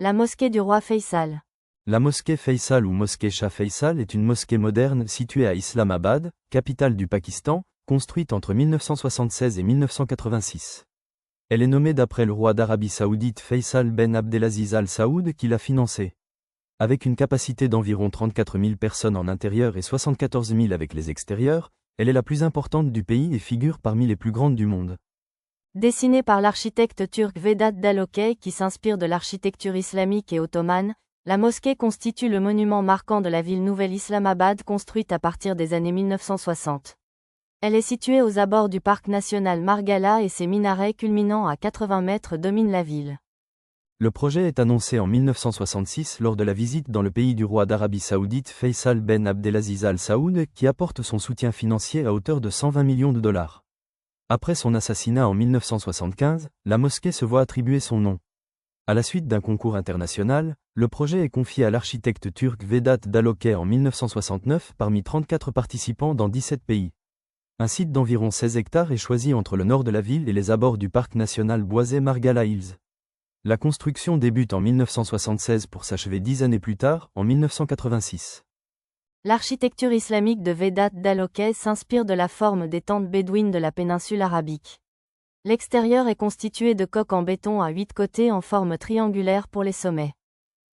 La mosquée du roi Faisal. La mosquée Faisal ou mosquée Shah Faisal est une mosquée moderne située à Islamabad, capitale du Pakistan, construite entre 1976 et 1986. Elle est nommée d'après le roi d'Arabie Saoudite Faisal Ben Abdelaziz Al Saoud qui l'a financée. Avec une capacité d'environ 34 000 personnes en intérieur et 74 000 avec les extérieurs, elle est la plus importante du pays et figure parmi les plus grandes du monde. Dessinée par l'architecte turc Vedat Dalokay qui s'inspire de l'architecture islamique et ottomane, la mosquée constitue le monument marquant de la ville nouvelle Islamabad construite à partir des années 1960. Elle est située aux abords du parc national Margala et ses minarets culminant à 80 mètres dominent la ville. Le projet est annoncé en 1966 lors de la visite dans le pays du roi d'Arabie Saoudite Faisal Ben Abdelaziz Al Saoud qui apporte son soutien financier à hauteur de 120 millions de dollars. Après son assassinat en 1975, la mosquée se voit attribuer son nom. À la suite d'un concours international, le projet est confié à l'architecte turc Vedat Dalokay en 1969 parmi 34 participants dans 17 pays. Un site d'environ 16 hectares est choisi entre le nord de la ville et les abords du parc national boisé Margala Hills. La construction débute en 1976 pour s'achever 10 années plus tard, en 1986. L'architecture islamique de Vedat Dalokay s'inspire de la forme des tentes bédouines de la péninsule arabique. L'extérieur est constitué de coques en béton à 8 côtés en forme triangulaire pour les sommets.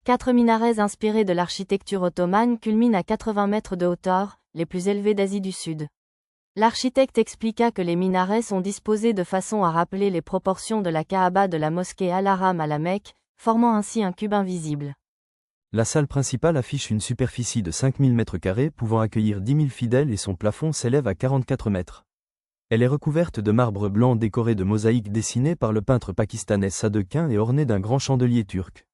4 minarets inspirés de l'architecture ottomane culminent à 80 mètres de hauteur, les plus élevés d'Asie du Sud. L'architecte expliqua que les minarets sont disposés de façon à rappeler les proportions de la Kaaba de la mosquée Al-Haram à la Mecque, formant ainsi un cube invisible. La salle principale affiche une superficie de 5000 m² pouvant accueillir 10 000 fidèles et son plafond s'élève à 44 mètres. Elle est recouverte de marbre blanc décoré de mosaïques dessinées par le peintre pakistanais Sadequin et ornée d'un grand chandelier turc.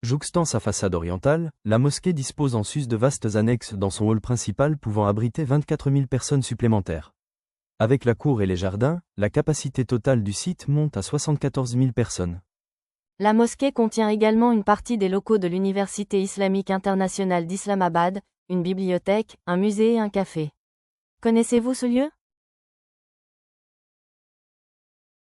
Jouxtant sa façade orientale, la mosquée dispose en sus de vastes annexes dans son hall principal pouvant abriter 24 000 personnes supplémentaires. Avec la cour et les jardins, la capacité totale du site monte à 74 000 personnes. La mosquée contient également une partie des locaux de l'Université islamique internationale d'Islamabad, une bibliothèque, un musée et un café. Connaissez-vous ce lieu ?